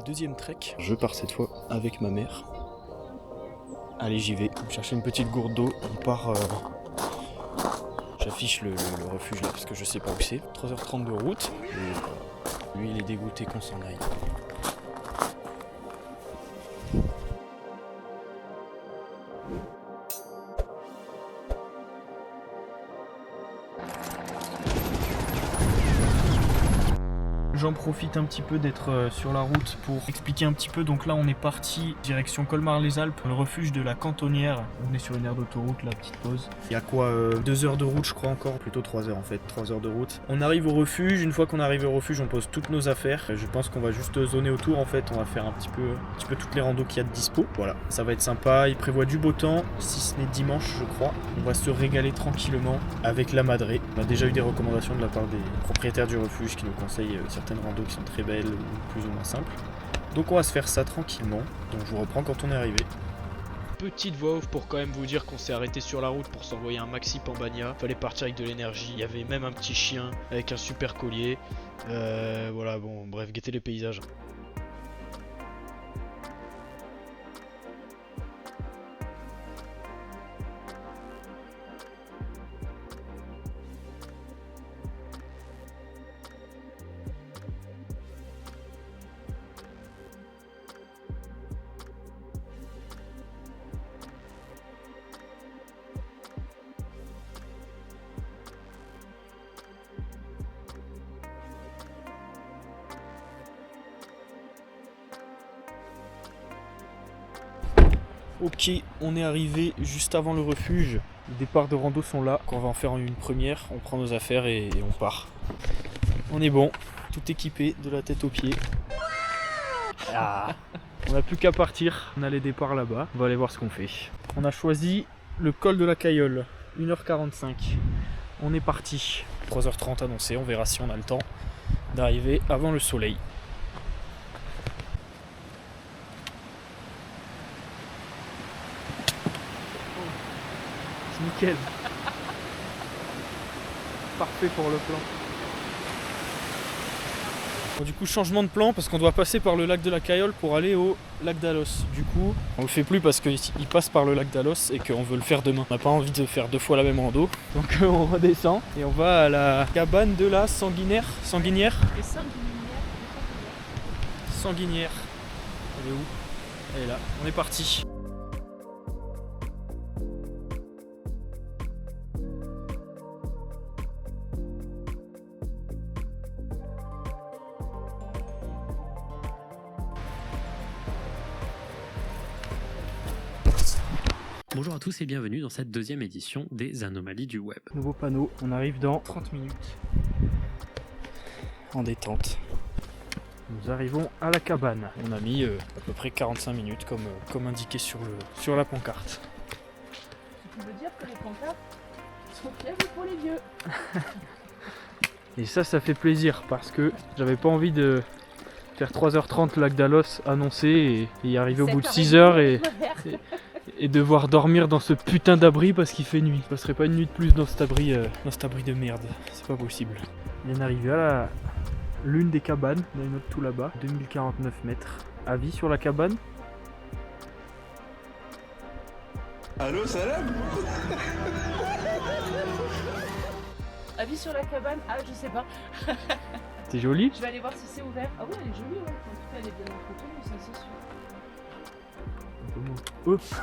Deuxième trek. Je pars cette fois avec ma mère. Allez, j'y vais. Je vais chercher une petite gourde d'eau. On part... J'affiche le refuge là parce que je sais pas où c'est. 3h30 de route. Et lui, il est dégoûté qu'on s'en aille. J'en profite un petit peu d'être sur la route pour expliquer un petit peu. Donc là on est parti direction Colmar-les-Alpes, le refuge de la Cantonnière. On est sur une aire d'autoroute, la petite pause. Il y a quoi 2 heures de route je crois encore, plutôt 3 heures en fait, 3 heures de route. On arrive au refuge, une fois qu'on arrive au refuge on pose toutes nos affaires. Je pense qu'on va juste zoner autour en fait, on va faire un petit peu toutes les randos qu'il y a de dispo. Voilà, ça va être sympa, il prévoit du beau temps, si ce n'est dimanche je crois. On va se régaler tranquillement avec la Madré. On a déjà eu des recommandations de la part des propriétaires du refuge qui nous conseillent certaines randos qui sont très belles ou plus ou moins simples. Donc on va se faire ça tranquillement. Donc je vous reprends quand on est arrivé. Petite voix off pour quand même vous dire qu'on s'est arrêté sur la route pour s'envoyer un maxi Pambagna. Fallait partir avec de l'énergie. Il y avait même un petit chien avec un super collier. Voilà, bon, bref, guettez les paysages. Ok, on est arrivé juste avant le refuge. Les départs de rando sont là. On va en faire une première. On prend nos affaires et on part. On est bon, tout équipé de la tête aux pieds. Ah. On n'a plus qu'à partir. On a les départs là-bas. On va aller voir ce qu'on fait. On a choisi le col de la Cayolle. 1h45. On est parti. 3h30 annoncé. On verra si on a le temps d'arriver avant le soleil. Nickel. Parfait pour le plan. Bon, du coup, changement de plan parce qu'on doit passer par le lac de la Cayolle pour aller au lac d'Alos. Du coup, on le fait plus parce qu'il passe par le lac d'Alos et qu'on veut le faire demain. On n'a pas envie de faire 2 fois la même rando. Donc on redescend et on va à la cabane de la Sanguinière. Sanguinière. Sanguinière. Elle est où? Elle est là. On est parti. Bonjour à tous et bienvenue dans cette deuxième édition des Anomalies du Web. Nouveau panneau, on arrive dans 30 minutes. En détente. Nous arrivons à la cabane. On a mis à peu près 45 minutes comme indiqué sur la pancarte. Tu veux dire que les pancartes sont pièges pour les vieux. Et ça fait plaisir parce que j'avais pas envie de faire 3h30 lac d'Alos annoncé et y arriver au bout de 6h et devoir dormir dans ce putain d'abri parce qu'il fait nuit. Je passerai pas une nuit de plus dans cet abri de merde. C'est pas possible. On est arrivé à l'une des cabanes. On a une autre tout là-bas. 2049 mètres. Avis sur la cabane? Allô, salam. Avis sur la cabane? Ah, je sais pas. C'est joli? Je vais aller voir si c'est ouvert. Ah oui, elle est jolie, ouais. En tout cas, elle est bien entretenue, ça c'est sûr.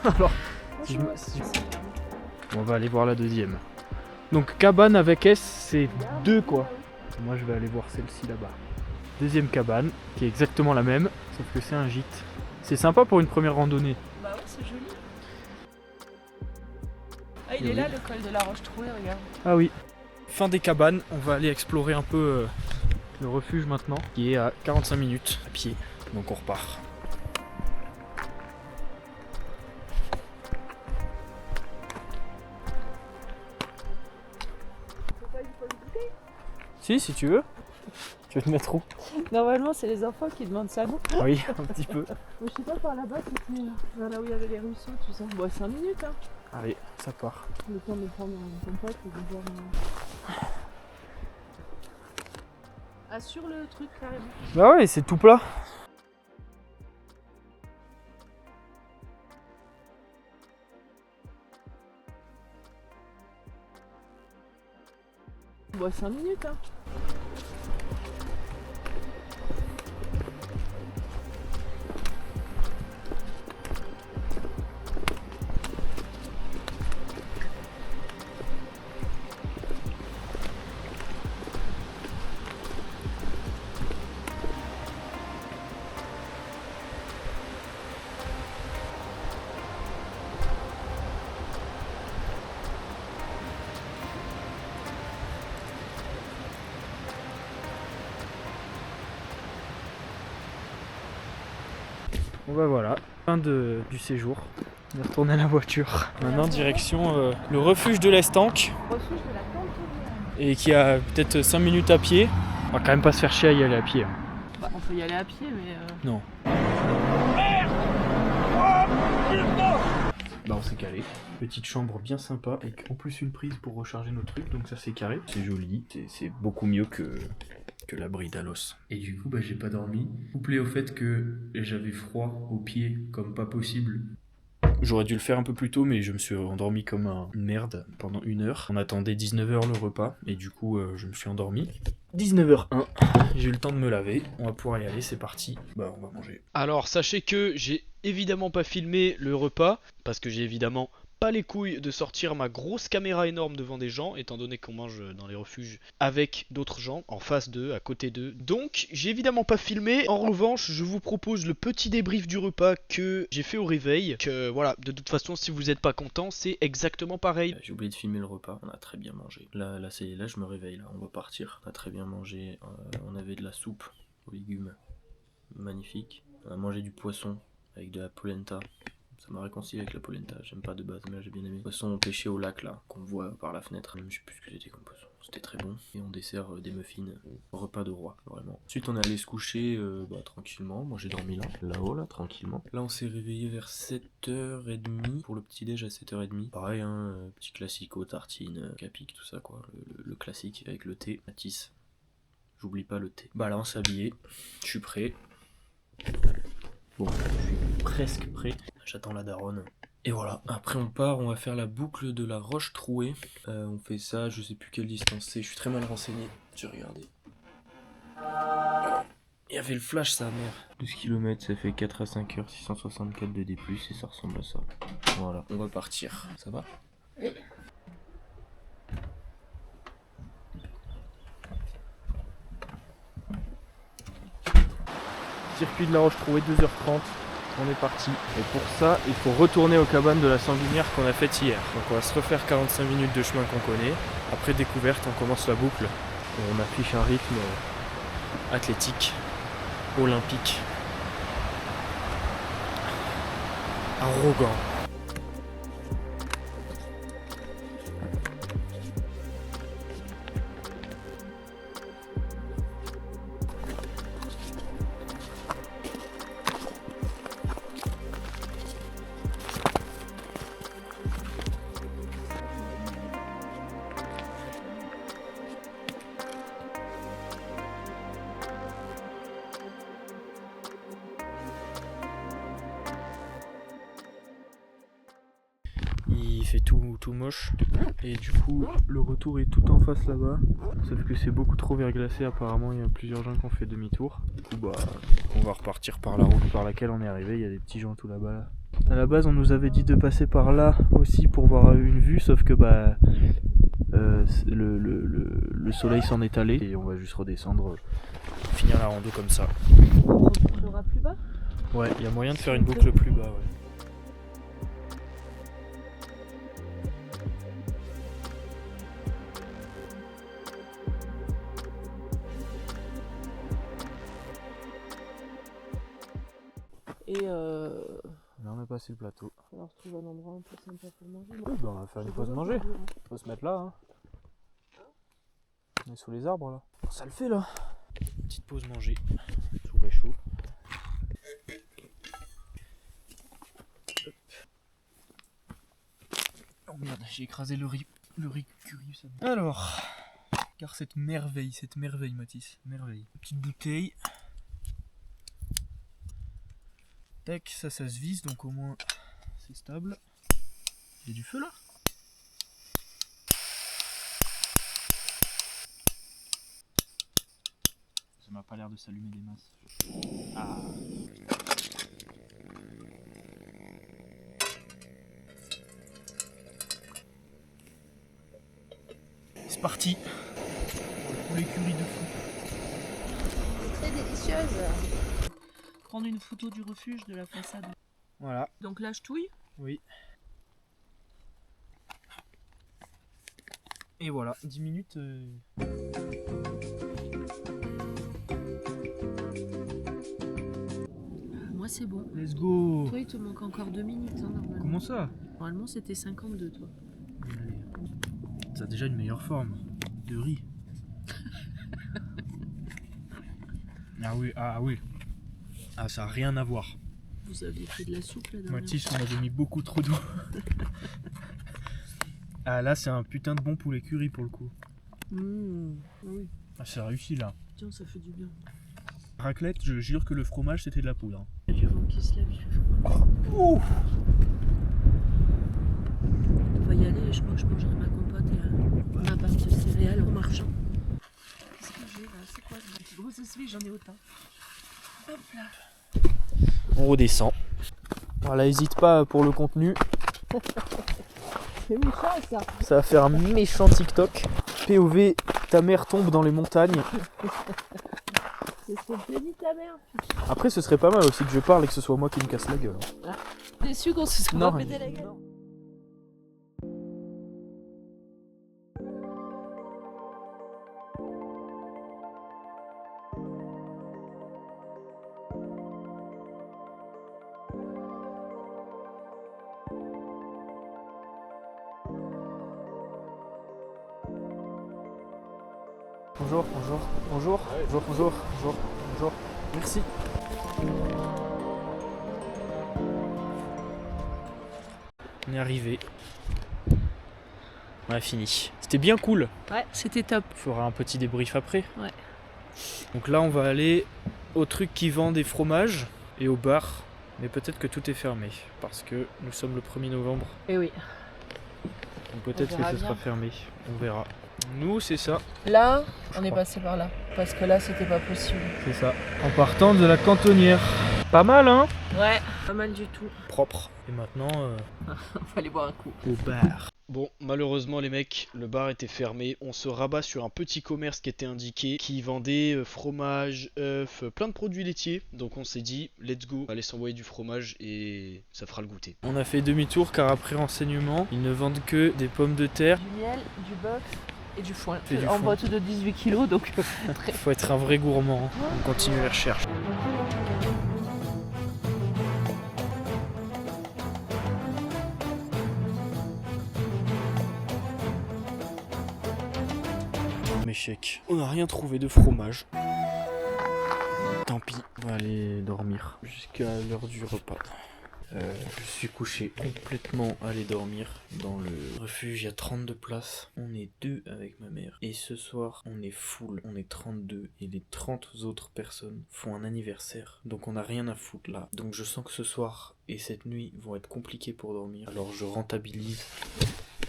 Alors, on va aller voir la deuxième. Donc cabane avec S, c'est 2 quoi. Moi je vais aller voir celle-ci là-bas. Deuxième cabane, qui est exactement la même, sauf que c'est un gîte. C'est sympa pour une première randonnée. Bah ouais, c'est joli. Ah, il est là le col de la Roche-Trouée, regarde. Ah oui. Fin des cabanes, on va aller explorer un peu le refuge maintenant, qui est à 45 minutes à pied. Donc on repart. Si tu veux. Tu veux te mettre où? Normalement, c'est les enfants qui demandent ça, non? Oui, un petit peu. Je sais pas, par là-bas, c'était vers là où il y avait les ruisseaux, tout ça. Bon, 5 minutes, hein. Allez, ça part. Le temps de prendre un compote et de boire sur le truc, carrément. Bah ouais, c'est tout plat. Bon, 5 minutes, hein. Bon bah voilà, fin du séjour. On est retourné à la voiture. Maintenant direction le refuge de l'Estanque. Refuge de la Cantonnière. Et qui a peut-être 5 minutes à pied. On va quand même pas se faire chier à y aller à pied. Hein. Bah, on peut y aller à pied, mais. Non. Bah on s'est calé. Petite chambre bien sympa avec en plus une prise pour recharger nos trucs, donc ça c'est carré. C'est joli, c'est beaucoup mieux que l'abri d'Alos. Et du coup bah j'ai pas dormi. Couplé au fait que j'avais froid aux pieds comme pas possible. J'aurais dû le faire un peu plus tôt, mais je me suis endormi comme un merde pendant 1 heure. On attendait 19h le repas, et du coup, je me suis endormi. 19h01, j'ai eu le temps de me laver. On va pouvoir y aller, c'est parti. Bah, on va manger. Alors sachez que j'ai évidemment pas filmé le repas, parce que j'ai évidemment pas les couilles de sortir ma grosse caméra énorme devant des gens, étant donné qu'on mange dans les refuges avec d'autres gens, en face d'eux, à côté d'eux. Donc j'ai évidemment pas filmé. En revanche, je vous propose le petit débrief du repas que j'ai fait au réveil. Que voilà, de toute façon, si vous êtes pas content, c'est exactement pareil. J'ai oublié de filmer le repas, on a très bien mangé. Là je me réveille, là, on va partir. On a très bien mangé, on avait de la soupe aux légumes, magnifique. On a mangé du poisson avec de la polenta. Ça m'a réconcilié avec la polenta, j'aime pas de base, mais là j'ai bien aimé. Poisson pêché au lac là, qu'on voit par la fenêtre. Je sais plus ce que c'était comme poisson, c'était très bon. Et on dessert des muffins, repas de roi, vraiment. Ensuite on est allé se coucher tranquillement, moi j'ai dormi là-haut là, tranquillement. Là on s'est réveillé vers 7h30 pour le petit déj à 7h30. Pareil hein, petit classico, tartine, capic, tout ça quoi, le classique avec le thé, Matisse. J'oublie pas le thé. Bah là on s'est habillé, je suis prêt. Bon, je suis presque prêt. J'attends la daronne. Et voilà, après on part, on va faire la boucle de la Roche Trouée. On fait ça, je sais plus quelle distance c'est, je suis très mal renseigné. J'ai regardé. Il y avait le flash, sa mère. 12 km, ça fait 4 à 5 heures, 664 de D+, et ça ressemble à ça. Voilà, on va partir. Ça va ? Circuit de la Roche Trouée, 2h30. On est parti. Et pour ça, il faut retourner aux cabanes de la Sanguinière qu'on a faites hier. Donc on va se refaire 45 minutes de chemin qu'on connaît. Après découverte, on commence la boucle. Et on affiche un rythme athlétique, olympique, arrogant. Il fait tout moche et du coup le retour est tout en face là-bas, sauf que c'est beaucoup trop verglacé, apparemment il y a plusieurs gens qui ont fait demi-tour. Du coup bah on va repartir par la route par laquelle on est arrivé, il y a des petits gens tout là-bas là. À la base on nous avait dit de passer par là aussi pour voir une vue, sauf que bah le soleil s'en est allé et on va juste redescendre, finir la rando comme ça. On bouclera plus bas. Ouais, il y a moyen de faire une boucle plus bas, ouais. Et Là on a passé le plateau. il va falloir trouver un endroit un peu sympa pour manger. Oui, bah on va faire une pause manger. Faut se mettre là. Hein. On est sous les arbres là. Ça le fait là. Petite pause manger. Sous réchaud. Oh merde, j'ai écrasé le riz curry. Ça. Alors, car cette merveille Mathis, merveille. Petite bouteille. Tac, ça se visse, donc au moins c'est stable. Il y a du feu là. Ça m'a pas l'air de s'allumer des masses. Ah. C'est parti. Pour l'écurie de fou. Très délicieuse. Prendre une photo du refuge de la façade. Voilà. Donc là, je touille. Oui. Et voilà, 10 minutes. Moi, c'est bon. Let's go. Toi, il te manque encore 2 minutes, hein, normalement. Comment ça? Normalement, c'était 52, toi. Allez. Ça a déjà une meilleure forme de riz. Ah oui, ah oui. Ah, ça a rien à voir. Vous aviez pris de la soupe, là, dernière Mathis, on avait mis beaucoup trop d'eau. Ah là, c'est un putain de bon poulet curry pour le coup. Oui. Ah, c'est réussi là. Tiens, ça fait du bien. Raclette, je jure que le fromage c'était de la poudre. Il y a du vent qui se lève, il fait froid. Ouh. On va y aller, je crois que je mangerai ma compote et ma barre de céréales en marchant. Qu'est-ce que j'ai là? C'est quoi ce gros osselet? J'en ai autant. Hop là. On redescend. Voilà, hésite pas pour le contenu. C'est méchant ça. Ça va faire un méchant TikTok. POV, ta mère tombe dans les montagnes. C'est ce que dit ta mère. Après, ce serait pas mal aussi que je parle et que ce soit moi qui me casse la gueule. Déçu qu'on se soit Non, pas pété la gueule. Bonjour, bonjour, bonjour, bonjour, bonjour, bonjour, bonjour. Merci. On est arrivé. On a fini. C'était bien cool. Ouais, c'était top. On fera un petit débrief après. Ouais. Donc là, on va aller au truc qui vend des fromages et au bar. Mais peut-être que tout est fermé parce que nous sommes le 1er novembre. Et oui. Donc peut-être On que verra ce sera bien. fermé. On verra. Nous, c'est ça. Là, on est crois. passé par là. Parce que là, c'était pas possible. C'est ça. En partant de la cantonnière. Pas mal, hein? Ouais, pas mal du tout. Propre. Et maintenant, On va aller boire un coup. au bar. Bon, malheureusement les mecs, le bar était fermé. On se rabat sur un petit commerce qui était indiqué, qui vendait fromage, œufs, plein de produits laitiers. Donc on s'est dit, let's go, allez s'envoyer du fromage et ça fera le goûter. On a fait demi-tour car après renseignement, ils ne vendent que des pommes de terre. Du miel, du bœuf et du foin. Et du En foin. boîte de 18 kilos, donc Il faut être un vrai gourmand. On continue les recherches. Échec. On n'a rien trouvé de fromage. Tant pis, on va aller dormir jusqu'à l'heure du repas. Je suis couché complètement allé dormir dans le refuge, il y a 32 places. On est 2 avec ma mère. Et ce soir, on est full, on est 32. Et les 30 autres personnes font un anniversaire. Donc on n'a rien à foutre là. Donc je sens que ce soir et cette nuit vont être compliqués pour dormir. Alors je rentabilise.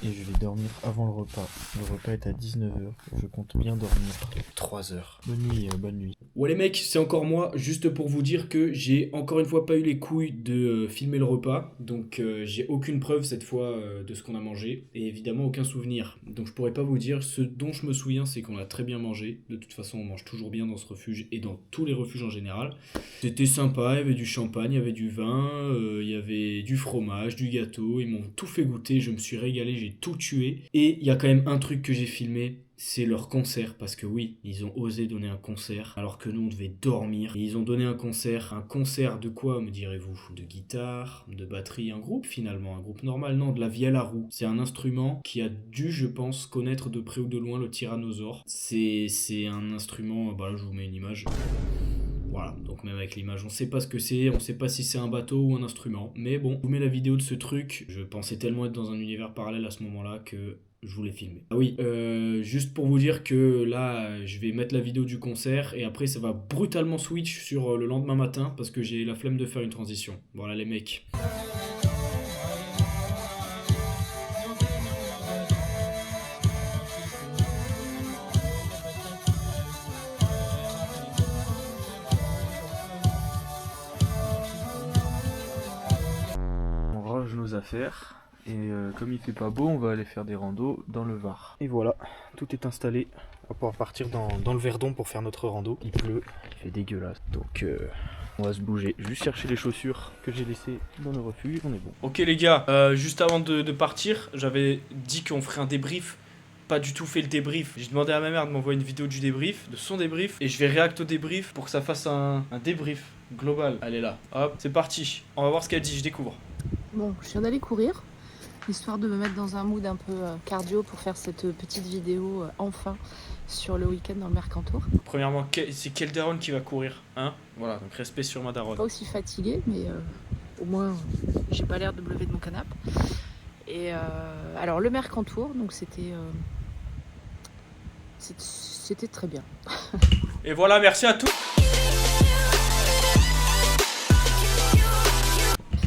Et je vais dormir avant le repas. Le repas est à 19h. Je compte bien dormir 3 heures. Bonne nuit, bonne nuit. Ouais les mecs, c'est encore moi, juste pour vous dire que j'ai encore une fois pas eu les couilles de filmer le repas. Donc j'ai aucune preuve cette fois de ce qu'on a mangé. Et évidemment aucun souvenir. Donc je pourrais pas vous dire. Ce dont je me souviens, c'est qu'on a très bien mangé. De toute façon, on mange toujours bien dans ce refuge et dans tous les refuges en général. C'était sympa, il y avait du champagne, il y avait du vin, il y avait du fromage, du gâteau. Ils m'ont tout fait goûter, je me suis régalé, j'ai tout tué. Et il y a quand même un truc que j'ai filmé, c'est leur concert, parce que oui, ils ont osé donner un concert, alors que nous on devait dormir. Et ils ont donné un concert de quoi me direz-vous? De guitare, de batterie, un groupe finalement, un groupe normal, non, de la vielle à roue. C'est un instrument qui a dû, je pense, connaître de près ou de loin le tyrannosaure. C'est un instrument, bah là je vous mets une image. Voilà, donc même avec l'image, on sait pas ce que c'est, on sait pas si c'est un bateau ou un instrument. Mais bon, je vous mets la vidéo de ce truc. Je pensais tellement être dans un univers parallèle à ce moment-là que je voulais filmer. Ah oui, juste pour vous dire que là, je vais mettre la vidéo du concert et après ça va brutalement switch sur le lendemain matin parce que j'ai la flemme de faire une transition. Voilà les mecs. choses à faire. Et comme il fait pas beau, on va aller faire des randos dans le Var. Et voilà, tout est installé. On va pouvoir partir dans le Verdon pour faire notre rando. Il pleut, il fait dégueulasse. Donc on va se bouger. Juste chercher les chaussures que j'ai laissées dans le refuge. On est bon. Ok les gars, juste avant de partir, j'avais dit qu'on ferait un débrief. Pas du tout fait le débrief. J'ai demandé à ma mère de m'envoyer une vidéo du débrief, de son débrief. Et je vais réact au débrief pour que ça fasse un débrief global. Elle est là. Hop, c'est parti. On va voir ce qu'elle dit, je découvre. Bon, je viens d'aller courir, histoire de me mettre dans un mood un peu cardio pour faire cette petite vidéo enfin sur le week-end dans le Mercantour. Premièrement, c'est quelle daronne qui va courir, hein? Voilà, donc respect sur ma daronne. Pas aussi fatiguée, mais au moins j'ai pas l'air de me lever de mon canapé. Et alors le Mercantour, donc c'était très bien. Et voilà, merci à tous.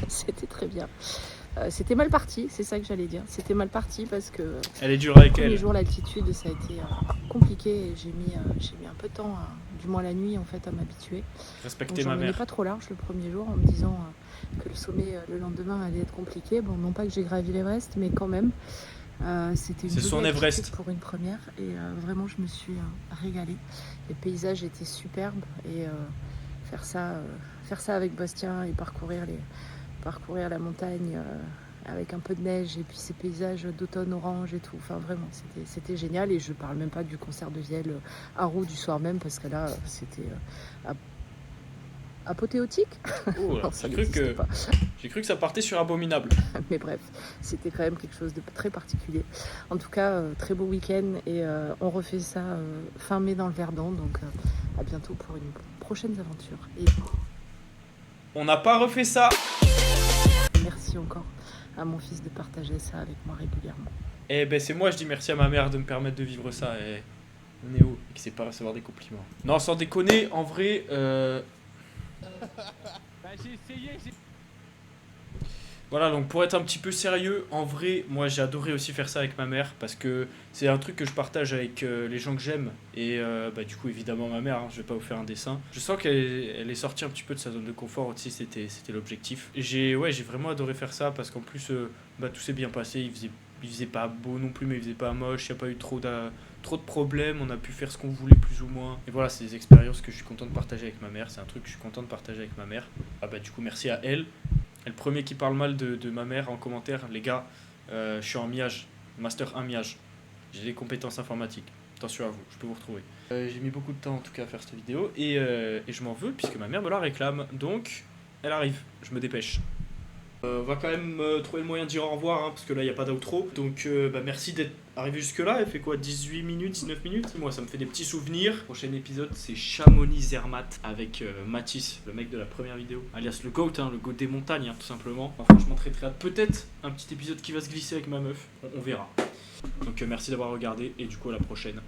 C'était très bien. C'était mal parti, c'est ça que j'allais dire. C'était mal parti parce que Elle est dure avec le premier elle. jour l'altitude ça a été compliqué et j'ai mis un peu de temps, du moins la nuit en fait, à m'habituer. Respectez Donc, ma j'en mère. menais pas trop large le premier jour en me disant que le sommet le lendemain allait être compliqué. Bon, non pas que j'ai gravi l'Everest, mais quand même. C'était une C'est son jolie Everest. altitude pour une première et vraiment je me suis régalée. Les paysages étaient superbes et faire ça avec Bastien et parcourir la montagne avec un peu de neige et puis ces paysages d'automne orange et tout, enfin vraiment c'était génial. Et je parle même pas du concert de Vielle à Roux du soir même parce que là c'était apothéotique. Oh, Non, ça n'existait pas. j'ai cru que ça partait sur Abominable. Mais bref, c'était quand même quelque chose de très particulier. En tout cas, très beau week-end et on refait ça fin mai dans le Verdon. Donc à bientôt pour une prochaine aventure. Et On n'a pas refait ça. merci encore à mon fils de partager ça avec moi régulièrement. Eh ben c'est moi, je dis merci à ma mère de me permettre de vivre ça. Et on est où? Et qui sait pas recevoir des compliments. Non, sans déconner, en vrai... Voilà, donc pour être un petit peu sérieux, en vrai, moi j'ai adoré aussi faire ça avec ma mère parce que c'est un truc que je partage avec les gens que j'aime et du coup évidemment ma mère, hein, je vais pas vous faire un dessin. Je sens qu'elle est sortie un petit peu de sa zone de confort aussi, c'était l'objectif. J'ai vraiment adoré faire ça parce qu'en plus tout s'est bien passé, il faisait pas beau non plus mais il faisait pas moche, il n'y a pas eu trop de problèmes, on a pu faire ce qu'on voulait plus ou moins. Et voilà, c'est des expériences que je suis content de partager avec ma mère, c'est un truc que je suis content de partager avec ma mère. Du coup merci à elle. Et le premier qui parle mal de ma mère en commentaire, les gars, je suis en MIAGE, Master 1 MIAGE. J'ai des compétences informatiques. Attention à vous, je peux vous retrouver. J'ai mis beaucoup de temps en tout cas à faire cette vidéo et je m'en veux puisque ma mère me la réclame. Donc, elle arrive, je me dépêche. On va quand même trouver le moyen de dire au revoir parce que là il n'y a pas d'outro. Donc merci d'être arrivé jusque là. Elle fait quoi, 18 minutes, 19 minutes? Moi ça me fait des petits souvenirs. Prochain épisode c'est Chamonix-Zermatt avec Mathis, le mec de la première vidéo, alias le GOAT, le GOAT des montagnes tout simplement. Franchement très hâte. Peut-être un petit épisode qui va se glisser avec ma meuf, on verra. Donc merci d'avoir regardé et du coup à la prochaine.